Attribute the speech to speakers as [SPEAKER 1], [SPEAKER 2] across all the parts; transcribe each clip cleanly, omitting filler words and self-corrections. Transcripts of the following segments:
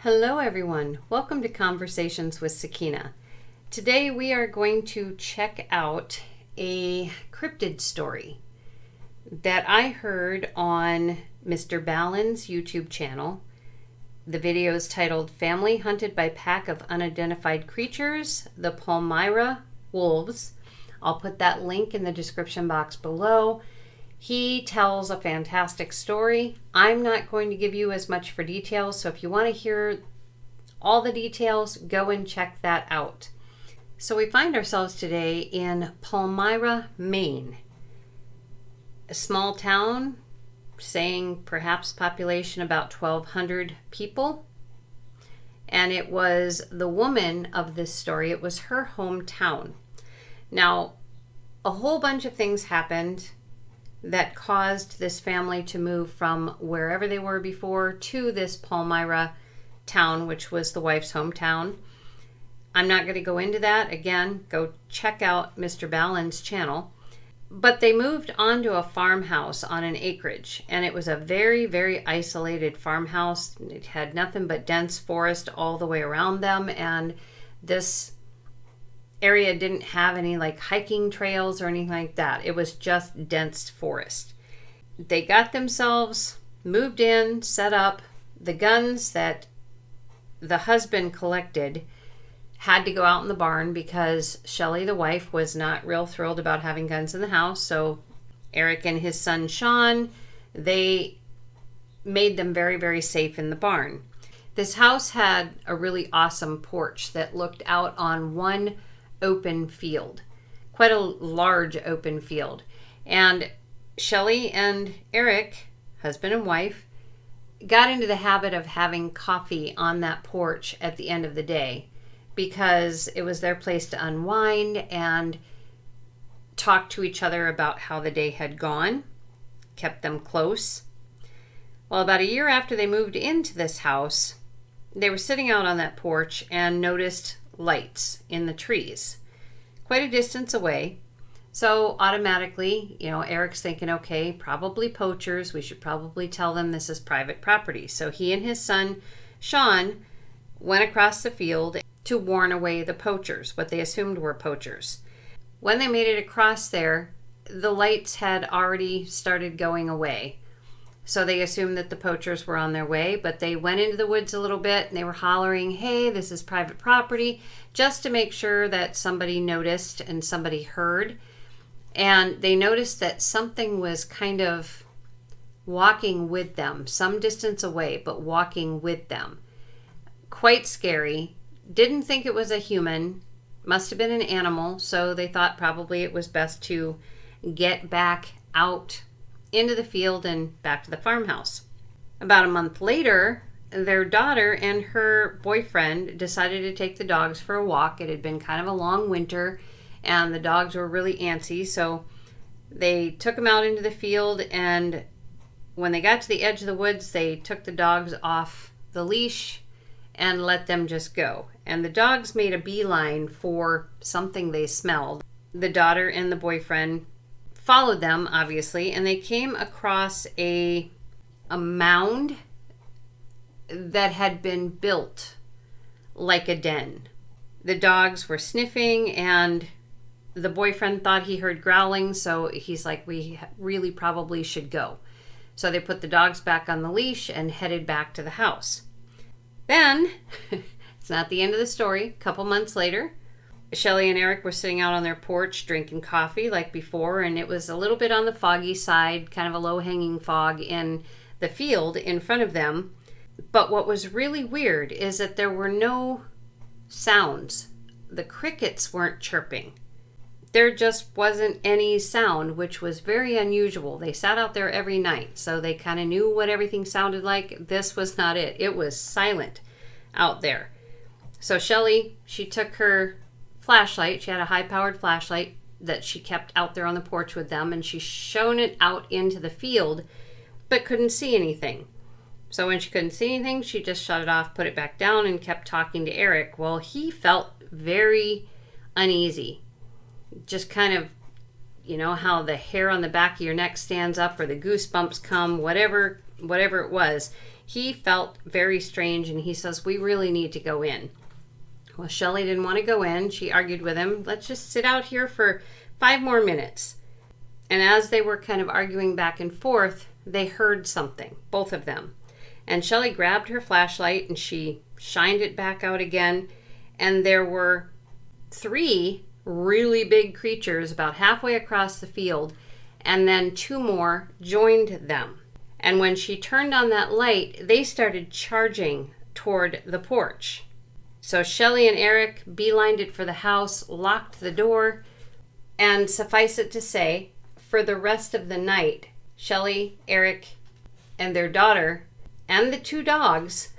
[SPEAKER 1] Hello everyone, welcome to Conversations with Sakina. Today we are going to check out a cryptid story that I heard on Mr. Ballen's YouTube channel. The video is titled Family Hunted by Pack of Unidentified Creatures, the Palmyra Wolves. I'll put that link in the description box below. He tells a fantastic story. I'm not going to give you as much for details, so if you want to hear all the details, go and check that out. So we find ourselves today in Palmyra, Maine. A small town, saying perhaps population about 1,200 people. And it was the woman of this story, it was her hometown. Now, a whole bunch of things happened that caused this family to move from wherever they were before to this Palmyra town, which was the wife's hometown. I'm not going to go into that. Again, go check out Mr. Ballen's channel. But they moved onto a farmhouse on an acreage, and it was a very, very isolated farmhouse. It had nothing but dense forest all the way around them, and this area didn't have any like hiking trails or anything like that. It was just dense forest. They got themselves moved in, set up. The guns that the husband collected had to go out in the barn because Shelley, the wife, was not real thrilled about having guns in the house. So Eric and his son Sean, they made them very, very safe in the barn. This house had a really awesome porch that looked out on one open field, quite a large open field. And Shelley and Eric, husband and wife, got into the habit of having coffee on that porch at the end of the day because it was their place to unwind and talk to each other about how the day had gone, kept them close. Well, about a year after they moved into this house, they were sitting out on that porch and noticed lights in the trees quite a distance away. So automatically, Eric's thinking, okay, probably poachers. We should probably tell them this is private property. So he and his son Sean went across the field to warn away the poachers, what they assumed were poachers. When they made it across there, the lights had already started going away. So they assumed that the poachers were on their way, but they went into the woods a little bit and they were hollering, hey, this is private property, just to make sure that somebody noticed and somebody heard. And they noticed that something was kind of walking with them, some distance away, but walking with them. Quite scary. Didn't think it was a human. Must have been an animal, so they thought probably it was best to get back out into the field and back to the farmhouse. About a month later, their daughter and her boyfriend decided to take the dogs for a walk. It had been kind of a long winter and the dogs were really antsy, so they took them out into the field, and when they got to the edge of the woods, they took the dogs off the leash and let them just go. And the dogs made a beeline for something they smelled. The daughter and the boyfriend followed them, obviously, and they came across a mound that had been built like a den. The dogs were sniffing, and the boyfriend thought he heard growling, so he's like, we really probably should go. So they put the dogs back on the leash and headed back to the house. Then, it's not the end of the story, a couple months later, Shelley and Eric were sitting out on their porch drinking coffee like before, and it was a little bit on the foggy side, kind of a low-hanging fog in the field in front of them. But what was really weird is that there were no sounds. The crickets weren't chirping. There just wasn't any sound, which was very unusual. They sat out there every night, so they kind of knew what everything sounded like. This was not it. It was silent out there. So Shelley, she took her flashlight. She had a high-powered flashlight that she kept out there on the porch with them, and she shone it out into the field, but couldn't see anything. So when she couldn't see anything, she just shut it off, put it back down, and kept talking to Eric. Well, he felt very uneasy. Just kind of, you know, how the hair on the back of your neck stands up or the goosebumps come, whatever it was. He felt very strange, and he says, we really need to go in. Well, Shelley didn't want to go in. She argued with him, let's just sit out here for 5 more minutes. And as they were kind of arguing back and forth, they heard something, both of them. And Shelley grabbed her flashlight and she shined it back out again. And there were 3 really big creatures about halfway across the field. And then 2 more joined them. And when she turned on that light, they started charging toward the porch. So Shelley and Eric beelined it for the house, locked the door, and suffice it to say, for the rest of the night, Shelley, Eric, and their daughter, and the 2 dogs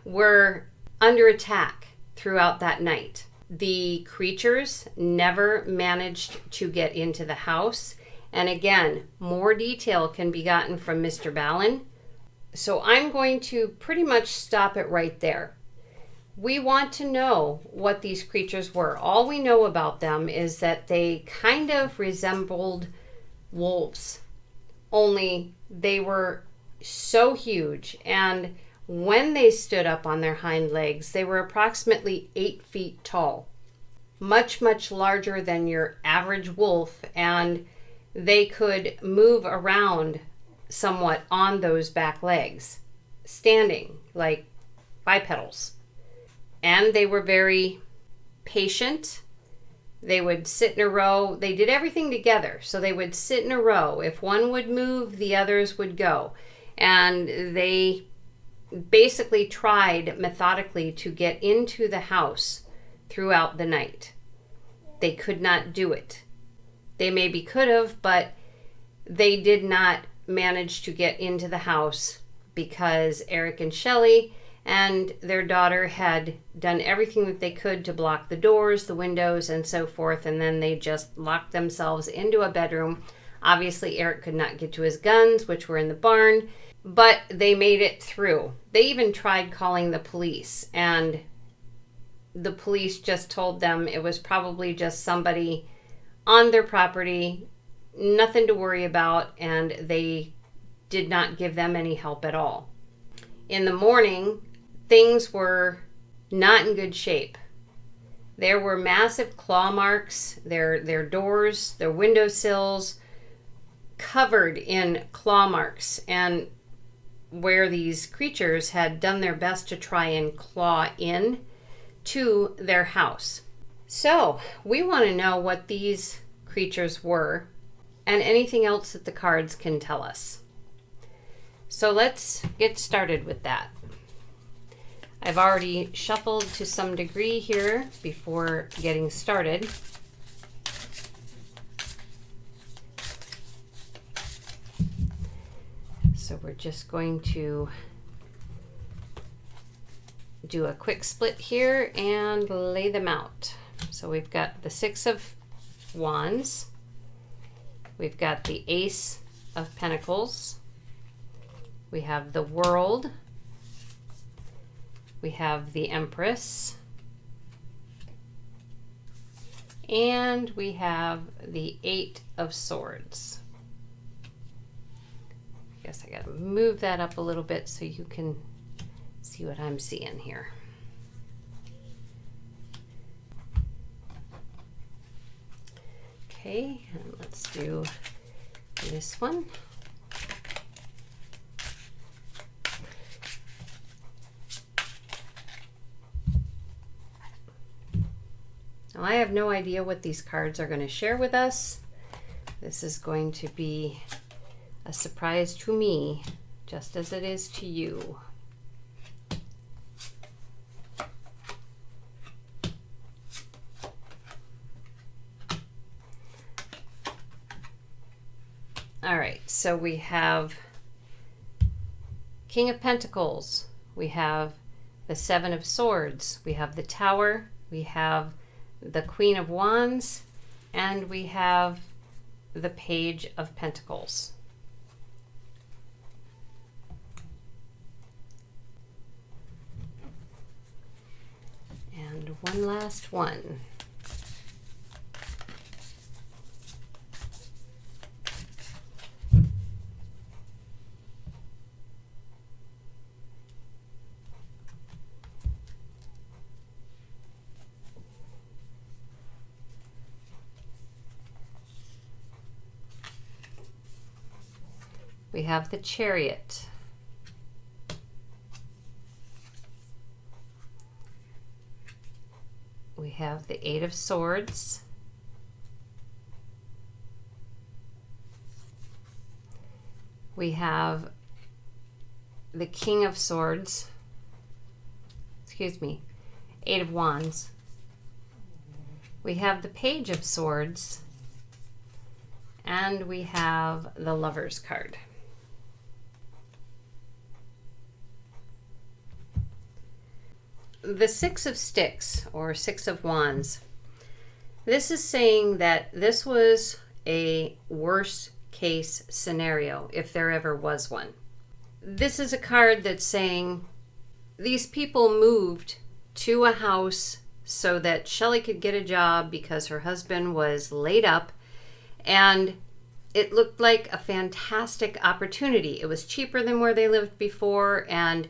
[SPEAKER 1] were under attack throughout that night. The creatures never managed to get into the house. And again, more detail can be gotten from Mr. Ballin. So I'm going to pretty much stop it right there. We want to know what these creatures were. All we know about them is that they kind of resembled wolves, only they were so huge. And when they stood up on their hind legs, they were approximately 8 feet tall, much, much larger than your average wolf. And they could move around somewhat on those back legs, standing like bipedals. And they were very patient. They would sit in a row. They did everything together. So they would sit in a row. If one would move, the others would go. And they basically tried methodically to get into the house throughout the night. They could not do it. They maybe could have, but they did not manage to get into the house because Eric and Shelley and their daughter had done everything that they could to block the doors, the windows, and so forth, and then they just locked themselves into a bedroom. Obviously, Eric could not get to his guns, which were in the barn, but they made it through. They even tried calling the police, and the police just told them it was probably just somebody on their property, nothing to worry about, and they did not give them any help at all. In the morning, things were not in good shape. There were massive claw marks, their doors, their windowsills covered in claw marks, and where these creatures had done their best to try and claw in to their house. So we want to know what these creatures were and anything else that the cards can tell us. So let's get started with that. I've already shuffled to some degree here before getting started. So we're just going to do a quick split here and lay them out. So we've got the 6 of Wands. We've got the Ace of Pentacles. We have the World. We have the Empress. And we have the 8 of Swords. I guess I gotta move that up a little bit so you can see what I'm seeing here. Okay, and let's do this one. Now, I have no idea what these cards are going to share with us. This is going to be a surprise to me, just as it is to you. All right, so we have King of Pentacles, we have the 7 of Swords, we have the Tower, we have the Queen of Wands, and we have the Page of Pentacles. And one last one. We have the Chariot. We have the Eight of Swords. We have the King of Swords. Excuse me, Eight of Wands. We have the Page of Swords. And we have the Lover's card. The Six of Sticks, or Six of Wands, this is saying that this was a worst case scenario, if there ever was one. This is a card that's saying these people moved to a house so that Shelley could get a job because her husband was laid up, and it looked like a fantastic opportunity. It was cheaper than where they lived before, and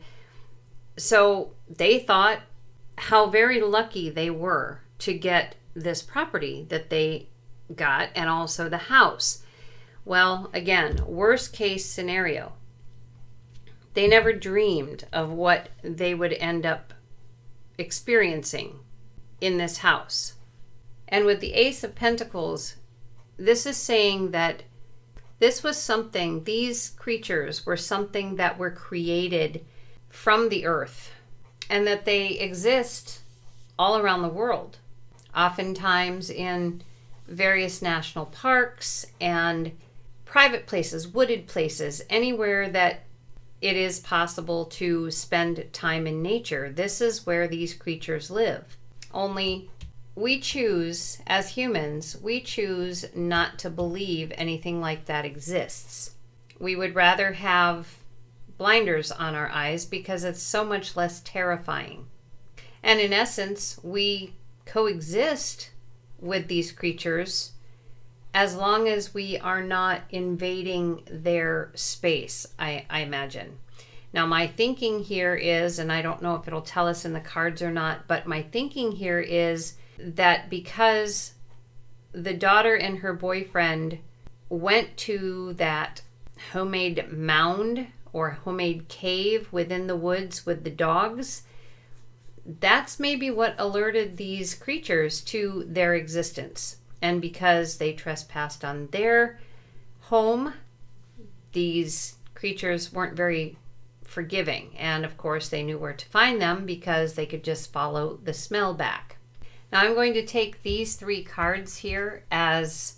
[SPEAKER 1] so they thought how very lucky they were to get this property that they got, and also the house. Well, again, worst case scenario. They never dreamed of what they would end up experiencing in this house. And with the Ace of Pentacles, this is saying that this was something, these creatures were something that were created from the earth, and that they exist all around the world, oftentimes in various national parks and private places, wooded places, anywhere that it is possible to spend time in nature. This is where these creatures live. Only we choose, as humans, we choose not to believe anything like that exists. We would rather have blinders on our eyes because it's so much less terrifying. And in essence, we coexist with these creatures as long as we are not invading their space, I imagine. Now, my thinking here is, and I don't know if it'll tell us in the cards or not, but my thinking here is that because the daughter and her boyfriend went to that homemade mound or homemade cave within the woods with the dogs, that's maybe what alerted these creatures to their existence. And because they trespassed on their home, these creatures weren't very forgiving. And of course, they knew where to find them because they could just follow the smell back. Now I'm going to take these three cards here as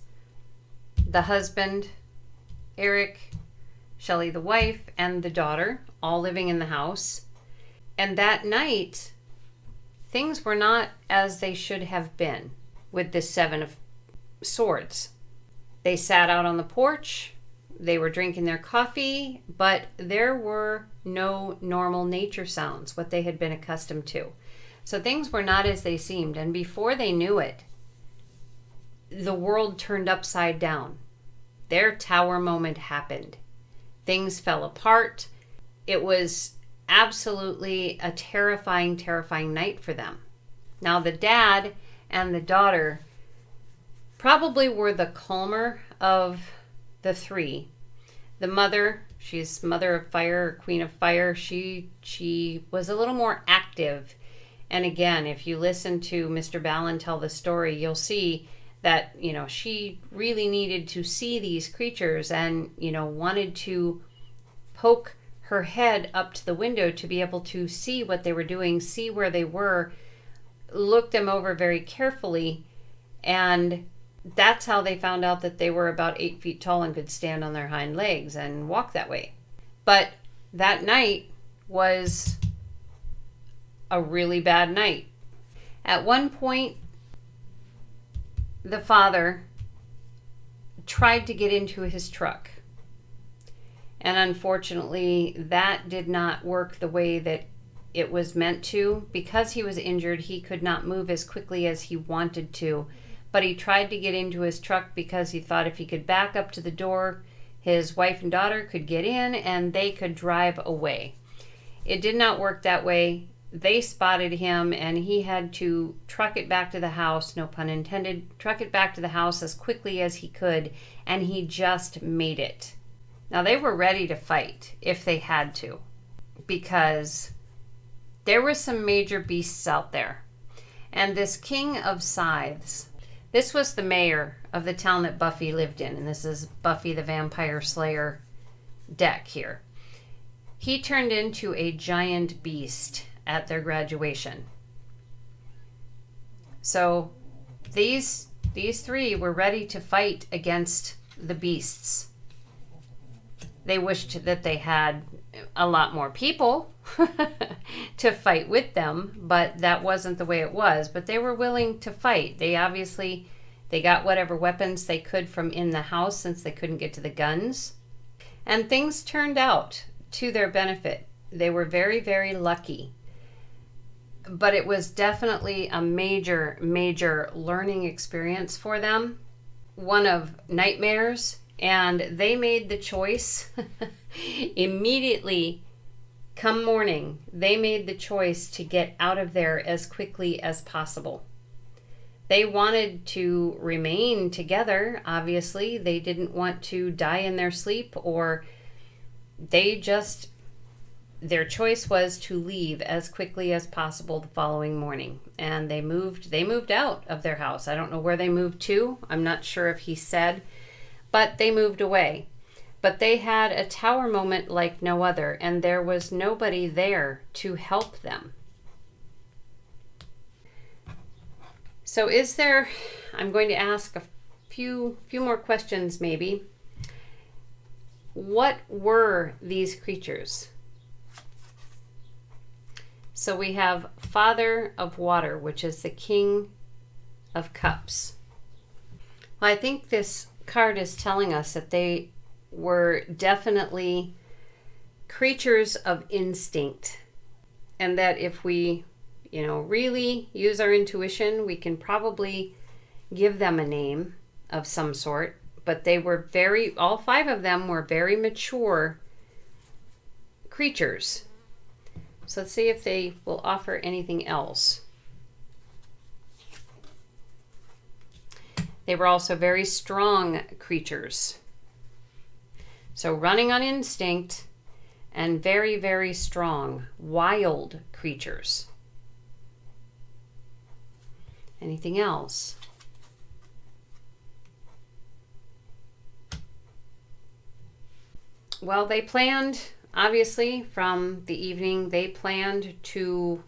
[SPEAKER 1] the husband, Eric, Shelley the wife, and the daughter all living in the house. And that night, things were not as they should have been with the Seven of Swords. They sat out on the porch, they were drinking their coffee, but there were no normal nature sounds, what they had been accustomed to. So things were not as they seemed, and before they knew it, the world turned upside down. Their tower moment happened. Things fell apart. It was absolutely a terrifying, terrifying night for them. Now, the dad and the daughter probably were the calmer of the three. The mother, she's mother of fire, queen of fire, she was a little more active. And again, if you listen to Mr. Ballin tell the story, you'll see that, she really needed to see these creatures and, wanted to poke her head up to the window to be able to see what they were doing, see where they were, look them over very carefully. And that's how they found out that they were about 8 feet tall and could stand on their hind legs and walk that way. But that night was a really bad night. At one point, the father tried to get into his truck. And unfortunately, that did not work the way that it was meant to. Because he was injured, he could not move as quickly as he wanted to. But he tried to get into his truck because he thought if he could back up to the door, his wife and daughter could get in and they could drive away. It did not work that way. They spotted him and he had to truck it back to the house, no pun intended, truck it back to the house as quickly as he could, and he just made it. Now, they were ready to fight if they had to, because there were some major beasts out there. And this King of Scythes, this was the mayor of the town that Buffy lived in, and this is Buffy the Vampire Slayer deck here. He turned into a giant beast at their graduation. So these three were ready to fight against the beasts. They wished that they had a lot more people to fight with them, but that wasn't the way it was. But they were willing to fight. They got whatever weapons they could from in the house, since they couldn't get to the guns. And things turned out to their benefit. They were very, very lucky. But it was definitely a major, major learning experience for them. One of nightmares. And they made the choice immediately, come morning, they made the choice to get out of there as quickly as possible. They wanted to remain together, obviously. They didn't want to die in their sleep, or their choice was to leave as quickly as possible the following morning. And they moved out of their house. I don't know where they moved to. I'm not sure if he said, but they moved away. But they had a tower moment like no other, and there was nobody there to help them. So I'm going to ask a few more questions maybe. What were these creatures? So we have Father of Water, which is the King of Cups. Well, I think this card is telling us that they were definitely creatures of instinct, and that if we really use our intuition, we can probably give them a name of some sort. But they were all five of them were very mature creatures. So let's see if they will offer anything else. They were also very strong creatures. So running on instinct, and very, very strong, wild creatures. Anything else? Well, they planned, obviously, from the evening, they planned to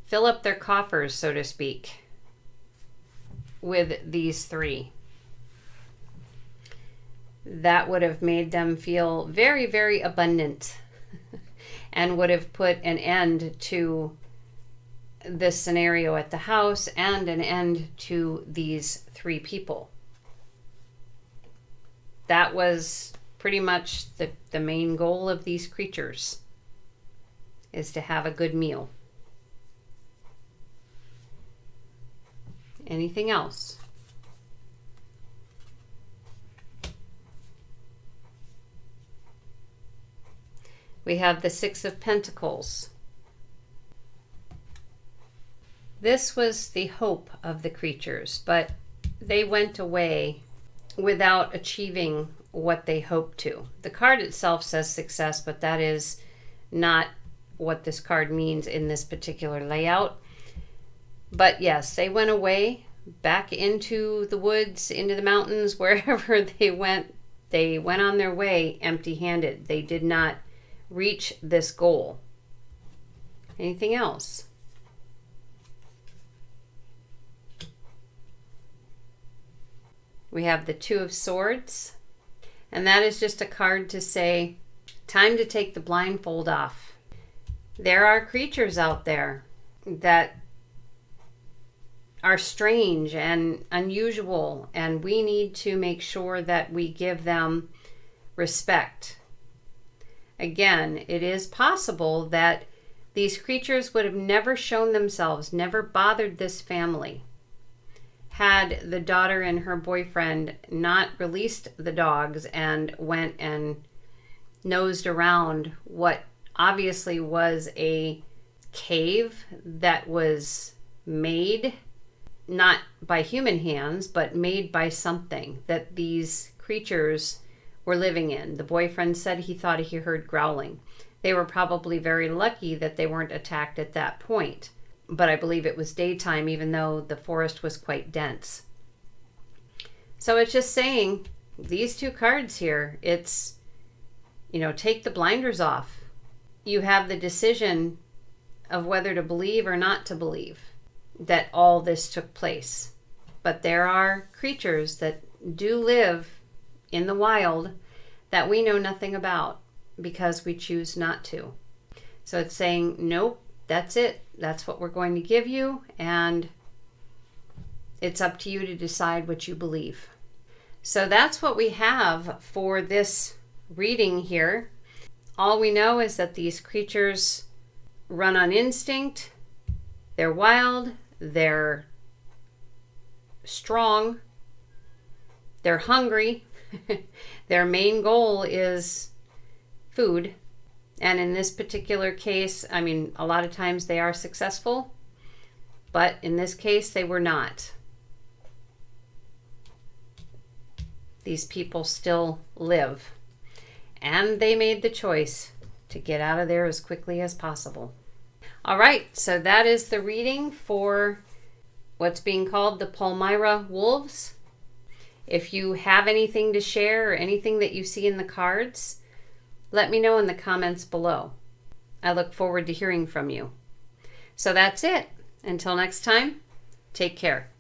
[SPEAKER 1] fill up their coffers, so to speak, with these three. That would have made them feel very, very abundant and would have put an end to this scenario at the house and an end to these three people. That was pretty much the main goal of these creatures, is to have a good meal. Anything else? We have the Six of Pentacles. This was the hope of the creatures, but they went away without achieving what they hoped to. The card itself says success, but that is not what this card means in this particular layout. But yes, they went away back into the woods, into the mountains, wherever they went. They went on their way empty-handed. They did not reach this goal. Anything else? We have the Two of Swords, and that is just a card to say, time to take the blindfold off. There are creatures out there that are strange and unusual, and we need to make sure that we give them respect. Again, it is possible that these creatures would have never shown themselves, never bothered this family, had the daughter and her boyfriend not released the dogs and went and nosed around what obviously was a cave that was made not by human hands, but made by something that these creatures were living in. The boyfriend said he thought he heard growling. They were probably very lucky that they weren't attacked at that point. But I believe it was daytime, even though the forest was quite dense. So it's just saying, these two cards here, it's, take the blinders off. You have the decision of whether to believe or not to believe that all this took place. But there are creatures that do live in the wild that we know nothing about because we choose not to. So it's saying, nope, that's it. That's what we're going to give you, and it's up to you to decide what you believe. So that's what we have for this reading here. All we know is that these creatures run on instinct. They're wild. They're strong. They're hungry. Their main goal is food. And in this particular case, a lot of times they are successful, but in this case, they were not. These people still live, and they made the choice to get out of there as quickly as possible. All right, so that is the reading for what's being called the Palmyra Wolves. If you have anything to share or anything that you see in the cards, let me know in the comments below. I look forward to hearing from you. So that's it. Until next time, take care.